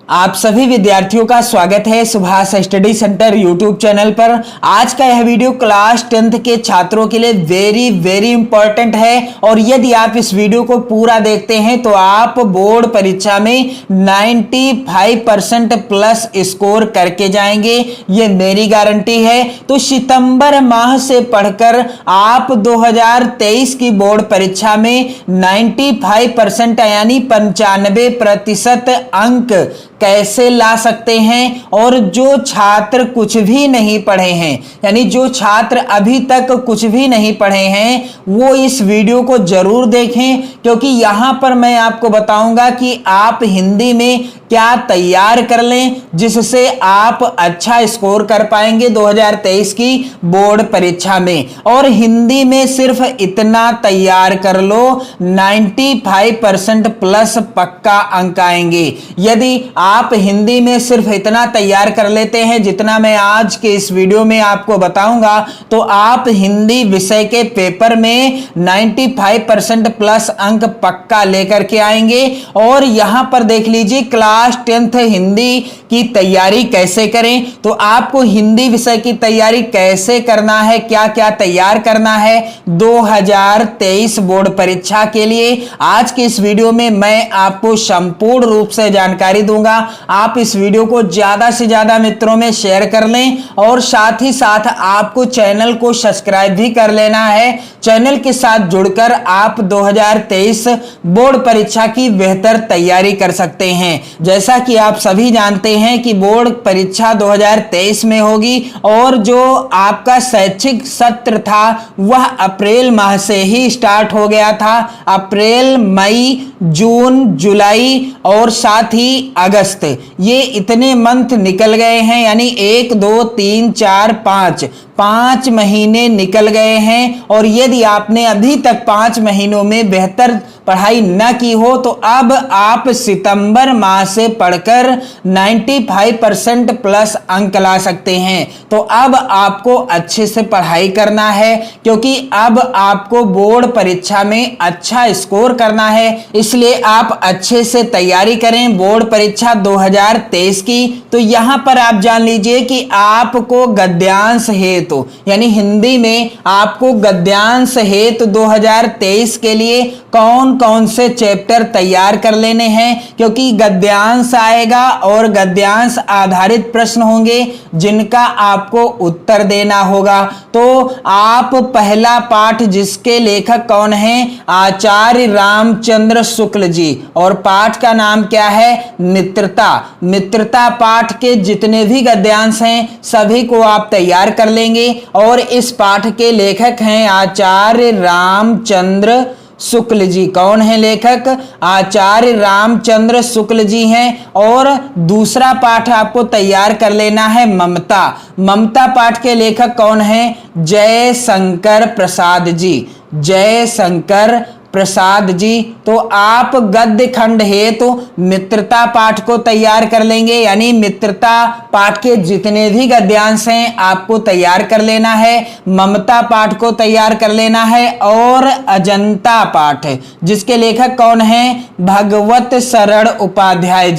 आप सभी विद्यार्थियों का स्वागत है Subhash study centre YouTube channel पर। आज का यह वीडियो क्लास 10th के छात्रों के लिए वेरी इंपॉर्टेंट है और यदि आप इस वीडियो को पूरा देखते हैं तो आप बोर्ड परीक्षा में 95% प्लस स्कोर करके जाएंगे, ये मेरी गारंटी है। तो सितंबर माह से पढ़कर आप 2023 की बोर्ड परीक्षा में 95% यानी 95% अंक कैसे ला सकते हैं। और जो छात्र कुछ भी नहीं पढ़े हैं, यानी जो छात्र अभी तक कुछ भी नहीं पढ़े हैं, वो इस वीडियो को जरूर देखें, क्योंकि यहां पर मैं आपको बताऊंगा कि आप हिंदी में क्या तैयार कर लें जिससे आप अच्छा स्कोर कर पाएंगे 2023 की बोर्ड परीक्षा में। और हिंदी में सिर्फ इतना तैयार कर लो, 95% प्लस पक्का अंक आएंगे। यदि आप हिंदी में सिर्फ इतना तैयार कर लेते हैं जितना मैं आज के इस वीडियो में आपको बताऊंगा, तो आप हिंदी विषय के पेपर में 95% प्लस अंक पक्का लेकर के आएंगे। और यहां पर देख लीजिए क्लास 10th हिंदी की तैयारी कैसे करें। तो आपको हिंदी विषय की तैयारी कैसे करना है, क्या क्या तैयार करना है 2023 बोर्ड परीक्षा के लिए, आज के इस वीडियो में मैं आपको संपूर्ण रूप से जानकारी दूंगा। आप इस वीडियो को ज्यादा से ज्यादा मित्रों में शेयर कर लें और साथ ही साथ आपको चैनल को सब्सक्राइब भी कर लेना है। चैनल के साथ जुड़कर आप 2023 बोर्ड परीक्षा की बेहतर तैयारी कर सकते हैं। जैसा कि आप सभी जानते हैं कि बोर्ड परीक्षा 2023 में होगी और जो आपका शैक्षिक सत्र था वह अप्रैल माह से ही स्टार्ट हो गया था। अप्रैल, मई, जून, जुलाई और साथ ही अगस्त, ये इतने मंथ निकल गए हैं, यानी 1 2 3 4 5 महीने निकल गए हैं। और यदि आपने अभी तक 5 महीनों में बेहतर पढ़ाई न की हो तो अब आप सितंबर माह से पढ़कर 95% प्लस अंक ला सकते हैं। तो अब आपको अच्छे से पढ़ाई करना है, क्योंकि अब आपको बोर्ड परीक्षा में अच्छा स्कोर करना है। इसलिए आप अच्छे से तैयारी करें बोर्ड परीक्षा 2023 की। तो यहां पर आप जान लीजिए कि आपको गद्यांश हेतु, यानी हिंदी में आपको गद्यांश हेतु 2023 के लिए कौन कौन से चैप्टर तैयार कर लेने हैं, क्योंकि गद्यांश आएगा और गद्यांश आधारित प्रश्न होंगे जिनका आपको उत्तर देना होगा। तो आप पहला पाठ, जिसके लेखक कौन हैं, आचार्य रामचंद्र शुक्ल जी, और पाठ का नाम क्या है, मित्रता पाठ के जितने भी गद्यांश हैं सभी को आप तैयार कर लेंगे। और इस पाठ के लेखक हैं आचार्य रामचंद्र शुक्ल जी। कौन है लेखक, आचार्य रामचंद्र शुक्ल जी हैं। और दूसरा पाठ आपको तैयार कर लेना है ममता पाठ के लेखक कौन है, जयशंकर प्रसाद जी। तो आप गद्य खंड हेतु मित्रता पाठ को तैयार कर लेंगे, यानी मित्रता पाठ के जितने भी गद्यांश हैं आपको तैयार कर लेना है। ममता पाठ को तैयार कर लेना है। और अजंता पाठ, जिसके लेखक कौन है, भगवत शरण उपाध्याय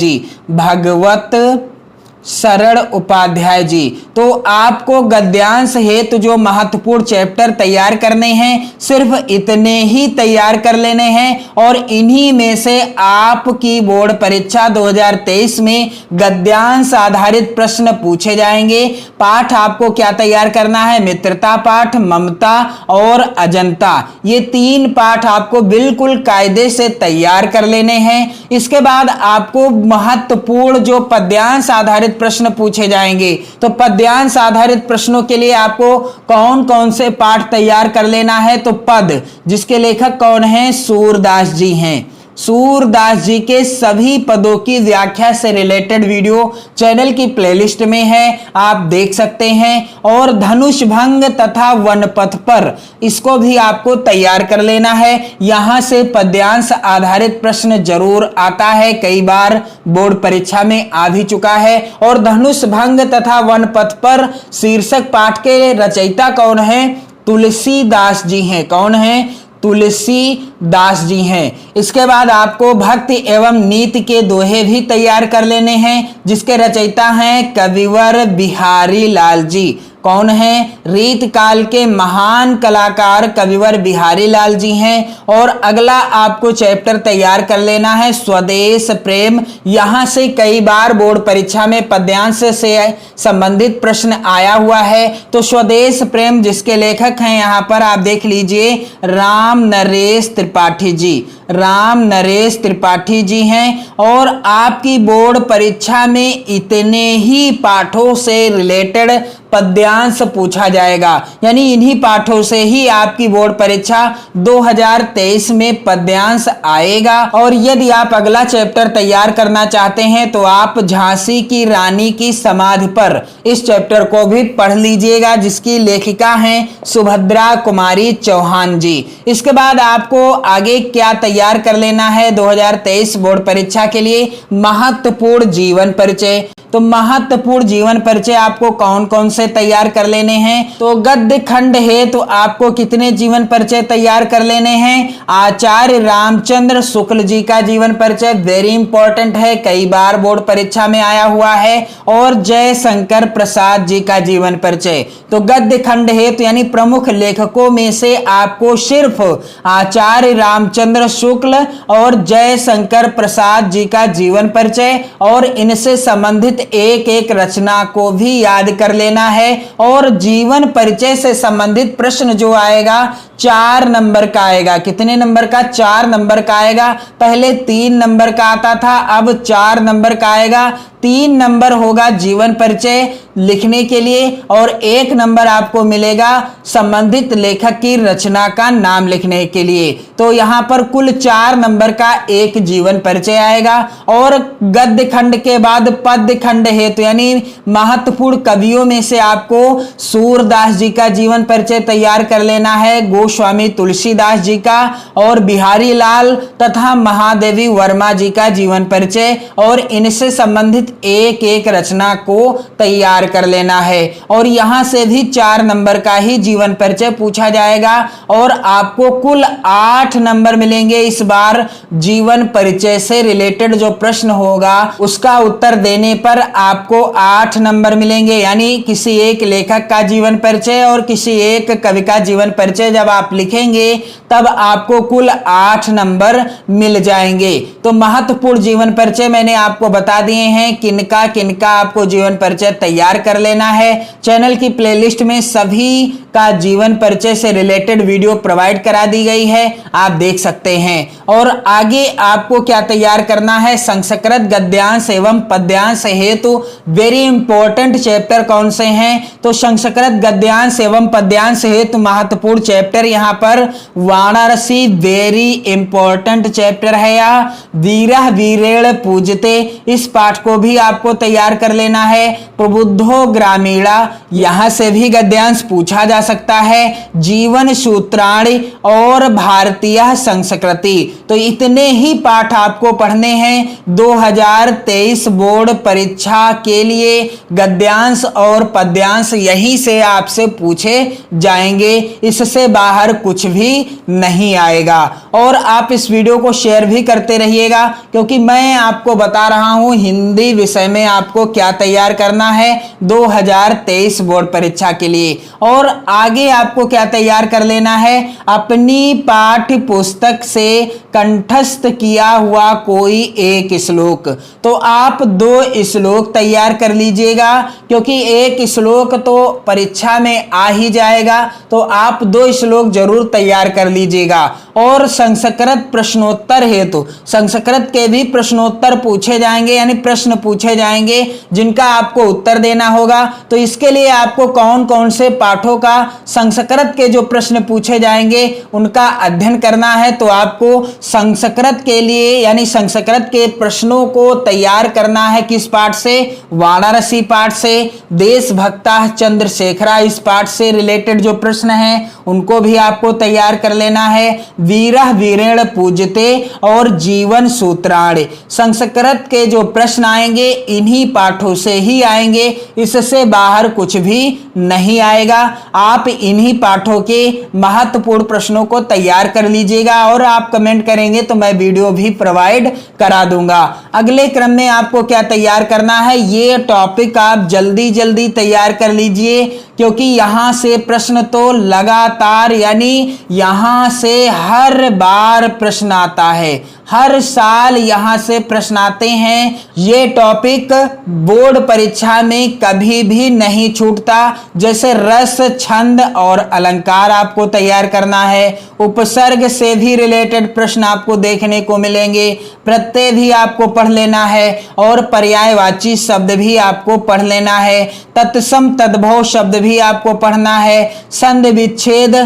जी। तो आपको गद्यांश हेतु जो महत्वपूर्ण चैप्टर तैयार करने हैं सिर्फ इतने ही तैयार कर लेने हैं, और इन्हीं में से आपकी बोर्ड परीक्षा 2023 में गद्यांश आधारित प्रश्न पूछे जाएंगे। पाठ आपको क्या तैयार करना है, मित्रता पाठ, ममता और अजंता, ये 3 पाठ आपको बिल्कुल कायदे से तैयार कर लेने हैं। इसके बाद आपको महत्वपूर्ण जो पद्यांश आधारित प्रश्न पूछे जाएंगे, तो पद्यांश आधारित प्रश्नों के लिए आपको कौन कौन से पाठ तैयार कर लेना है, तो पद, जिसके लेखक कौन है, सूरदास जी हैं। सूरदास जी के सभी पदों की व्याख्या से रिलेटेड वीडियो चैनल की प्लेलिस्ट में है, आप देख सकते हैं। और धनुष भंग तथा वनपथ पर, इसको भी आपको तैयार कर लेना है। यहां से पद्यांश आधारित प्रश्न जरूर आता है, कई बार बोर्ड परीक्षा में आ भी चुका है। और धनुष भंग तथा वनपथ पर शीर्षक पाठ के रचयिता कौन है, तुलसीदास जी हैं। कौन है, तुलसीदास जी हैं। इसके बाद आपको भक्ति एवं नीति के दोहे भी तैयार कर लेने हैं, जिसके रचयिता हैं कविवर बिहारी लाल जी। कौन है? रीत काल के महान कलाकार कविवर बिहारी लाल जी हैं। और अगला आपको चैप्टर तैयार कर लेना है स्वदेश प्रेम। यहां से कई बार बोर्ड परीक्षा में पद्यांश से संबंधित प्रश्न आया हुआ है। तो स्वदेश प्रेम जिसके लेखक हैं यहां पर आप देख लीजिए राम नरेश त्रिपाठी जी। राम नरेश त्रिपाठी जी हैं। और आपकी बोर्ड परीक्षा में इतने ही पाठों से रिलेटेड पद्यांश पूछा जाएगा, यानी इन्हीं पाठों से ही आपकी बोर्ड परीक्षा 2023 में पद्यांश आएगा। और यदि आप अगला चैप्टर तैयार करना चाहते हैं तो आप झांसी की रानी की समाधि पर इस चैप्टर को भी पढ़ लीजिएगा, जिसकी लेखिका हैं सुभद्रा कुमारी चौहान जी। इसके बाद आपको आगे क्या तैयार कर लेना है 2023 बोर्ड परीक्षा के लिए? महत्वपूर्ण जीवन परिचय। तो महत्वपूर्ण जीवन परिचय आपको कौन कौन से तैयार कर लेने हैं? तो गद्य खंड है तो आपको कितने जीवन परिचय तैयार कर लेने हैं? आचार्य रामचंद्र शुक्ल जी का जीवन परिचय वेरी इंपॉर्टेंट है, कई बार बोर्ड परीक्षा में आया हुआ है। और जयशंकर प्रसाद जी का जीवन परिचय। तो गद्य खंड है तो यानी प्रमुख लेखकों में से आपको सिर्फ आचार्य रामचंद्र शुक्ल और जयशंकर प्रसाद जी का जीवन परिचय और इनसे संबंधित एक एक रचना को भी याद कर लेना है। और जीवन परिचय से संबंधित प्रश्न जो आएगा 4 नंबर का आएगा। कितने नंबर का? 4 नंबर का आएगा। पहले 3 नंबर का आता था, अब 4 नंबर का आएगा। 3 नंबर होगा जीवन परिचय लिखने के लिए और 1 नंबर आपको मिलेगा संबंधित लेखक की रचना का नाम लिखने के लिए। तो यहां पर कुल 4 नंबर का एक जीवन परिचय आएगा। और गद्य खंड के बाद पद्य खंड है तो यानी महत्वपूर्ण कवियों में से आपको सूरदास जी का जीवन परिचय तैयार कर लेना है, गोस्वामी तुलसीदास जी का और बिहारी लाल तथा महादेवी वर्मा जी का जीवन परिचय और इनसे संबंधित एक एक रचना को तैयार कर लेना है। और यहां से भी 4 नंबर का ही जीवन परिचय पूछा जाएगा और आपको कुल 8 नंबर मिलेंगे। इस बार जीवन परिचय से रिलेटेड जो प्रश्न होगा उसका उत्तर देने पर आपको 8 नंबर मिलेंगे, यानी किसी एक लेखक का जीवन परिचय और किसी एक कवि का जीवन परिचय जब आप लिखेंगे तब आपको कुल 8 नंबर मिल जाएंगे। तो महत्वपूर्ण जीवन परिचय मैंने आपको बता दिए हैं, किनका किनका आपको जीवन परिचय तैयार कर लेना है। चैनल की प्लेलिस्ट में सभी का जीवन परिचय से रिलेटेड वीडियो प्रोवाइड करा दी गई है, आप देख सकते हैं। और आगे आपको क्या तैयार करना है? संस्कृत गद्यांश एवं पद्यांश हेतु वेरी इंपॉर्टेंट चैप्टर कौन से हैं? तो संस्कृत गद्यांश एवं पद्यांश हेतु महत्वपूर्ण चैप्टर यहां पर वाराणसी वेरी इंपॉर्टेंट चैप्टर है। यह वीरः वीरेण पूजते, इस पाठ को भी आपको तैयार कर लेना है। प्रबुद्धो ग्रामीणा, यहां से भी गद्यांश पूछा जा सकता है। जीवन सूत्राणि और भारतीय संस्कृति, तो इतने ही पाठ आपको पढ़ने हैं 2023 बोर्ड परीक्षा के लिए। गद्यांश और पद्यांश यहीं से आपसे पूछे जाएंगे, इससे बाहर कुछ भी नहीं आएगा। और आप इस वीडियो को शेयर भी करते रहिएगा, क्योंकि मैं आपको बता रहा हूं हिंदी विषय में आपको क्या तैयार करना है 2023 बोर्ड परीक्षा के लिए। और आगे आपको क्या तैयार कर लेना है? अपनी पाठ्य पुस्तक से कंठस्थ किया हुआ कोई एक श्लोक। तो आप 2 श्लोक तैयार कर लीजिएगा, क्योंकि एक श्लोक तो परीक्षा में आ ही जाएगा, तो आप 2 श्लोक जरूर तैयार कर लीजिएगा। और संस्कृत प्रश्नोत्तर हेतु संस्कृत के भी प्रश्नोत्तर पूछे जाएंगे, यानी प्रश्न पूछे जाएंगे जिनका आपको उत्तर देना होगा। तो इसके लिए आपको कौन कौन से पाठों का संस्कृत के जो प्रश्न पूछे जाएंगे उनका अध्ययन करना है। तो आपको संस्कृत के लिए यानी संस्कृत के प्रश्नों को तैयार करना है किस पाठ से? वाराणसी पाठ से। देशभक्ता चंद्रशेखरा, इस पाठ से रिलेटेड जो प्रश्न हैं उनको भी आपको तैयार कर लेना है। वीरः वीरेण पूजते और जीवन सूत्राणि, संस्कृत के जो प्रश्न आएंगे आएंगे इन्हीं पाठों से ही आएंगे, इससे बाहर कुछ भी नहीं आएगा। आप इन्हीं पाठों के महत्वपूर्ण प्रश्नों को तैयार कर लीजिएगा और आप कमेंट करेंगे तो मैं वीडियो भी प्रोवाइड करा दूंगा। अगले क्रम में आपको क्या तैयार करना है, ये टॉपिक आप जल्दी जल्दी तैयार कर लीजिए, क्योंकि यहां से प्रश्न तो लगातार यानी यहां से हर बार प्रश्न आता है, हर साल यहां से प्रश्न आते हैं। ये टॉपिक बोर्ड परीक्षा में कभी भी नहीं छूटता। जैसे रस, छंद और अलंकार आपको तैयार करना है, उपसर्ग से भी रिलेटेड प्रश्न आपको देखने को मिलेंगे, प्रत्यय भी आपको पढ़ लेना है और पर्यायवाची शब्द भी आपको पढ़ लेना है, तत्सम तद्भव शब्द भी आपको पढ़ना है, संधि विच्छेद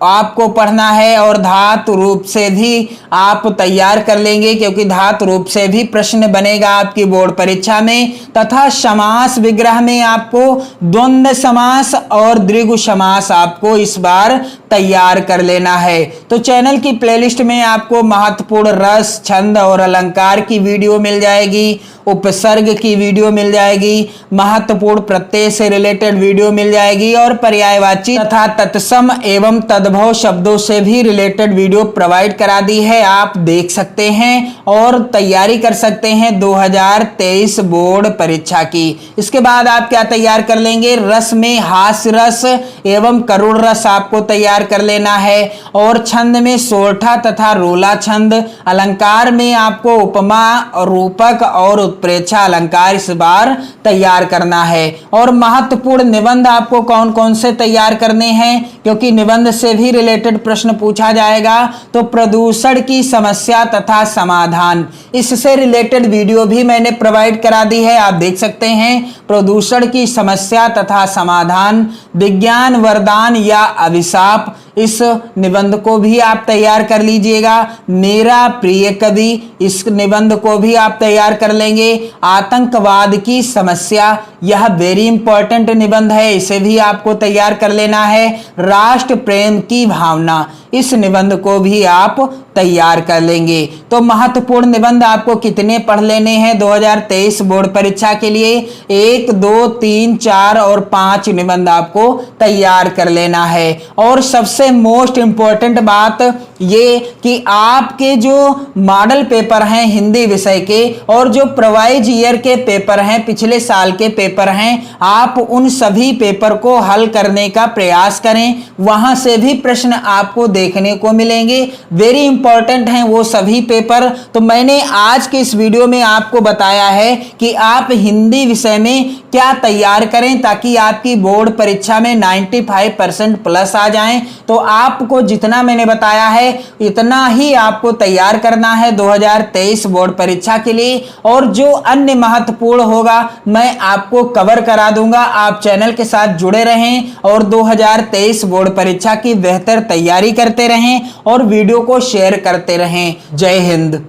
आपको पढ़ना है और धातु रूप से भी आप तैयार कर लेंगे, क्योंकि धातु रूप से भी प्रश्न बनेगा आपकी बोर्ड परीक्षा में। तथा समास विग्रह में आपको द्वंद्व समास और द्विगु समास आपको इस बार तैयार कर लेना है। तो चैनल की प्लेलिस्ट में आपको महत्वपूर्ण रस, छंद और अलंकार की वीडियो मिल जाएगी, उपसर्ग की वीडियो मिल जाएगी, महत्वपूर्ण प्रत्यय से रिलेटेड वीडियो मिल जाएगी और पर्यायवाची तथा तत्सम एवं तद्भव शब्दों से भी रिलेटेड वीडियो प्रोवाइड करा दी है, आप देख सकते हैं और तैयारी कर सकते हैं 2023 बोर्ड परीक्षा की। इसके बाद आप क्या तैयार कर लेंगे, रस में हास्य रस एवं करुण रस आपको तैयार कर लेना है और छंद में सोरठा तथा रोला छंद, अलंकार में आपको उपमा, रूपक और उत्प्रेक्षा अलंकार इस बार तैयार करना है। और महत्वपूर्ण निबंध आपको कौन कौन से तैयार करने हैं, क्योंकि निबंध से भी रिलेटेड प्रश्न पूछा जाएगा। तो प्रदूषण की समस्या तथा समाधान, इससे रिलेटेड वीडियो भी मैंने प्रोवाइड करा दी है, आप देख सकते हैं। प्रदूषण की समस्या तथा समाधान, विज्ञान वरदान या अभिशाप, इस निबंध को भी आप तैयार कर लीजिएगा। मेरा प्रिय कवि, इस निबंध को भी आप तैयार कर लेंगे। आतंकवाद की समस्या, यह वेरी इंपॉर्टेंट निबंध है, इसे भी आपको तैयार कर लेना है। राष्ट्र प्रेम की भावना, इस निबंध को भी आप तैयार कर लेंगे। तो महत्वपूर्ण निबंध आपको कितने पढ़ लेने हैं 2023 बोर्ड परीक्षा के लिए, 1, 2, 3, 4 और 5 निबंध आपको तैयार कर लेना है। और सबसे मोस्ट इंपॉर्टेंट बात ये कि आपके जो मॉडल पेपर हैं हिंदी विषय के और जो प्रोवाइज ईयर के पेपर हैं, पिछले साल के पेपर हैं, आप उन सभी पेपर को हल करने का प्रयास करें, वहां से भी प्रश्न आपको देखने को मिलेंगे। वेरी इंपॉर्टेंट हैं वो सभी पेपर। तो मैंने आज के इस वीडियो में आपको बताया है कि आप हिंदी विषय में क्या तैयार करें ताकि आपकी बोर्ड परीक्षा में 95% प्लस आ जाएं। तो आपको जितना मैंने बताया है इतना ही आपको तैयार करना है 2023 बोर्ड परीक्षा के लिए, और जो अन्य महत्वपूर्ण होगा मैं आपको कवर करा दूंगा। आप चैनल के साथ जुड़े रहें और 2023 बोर्ड परीक्षा की बेहतर तैयारी करते रहें और वीडियो को शेयर करते रहें। जय हिंद।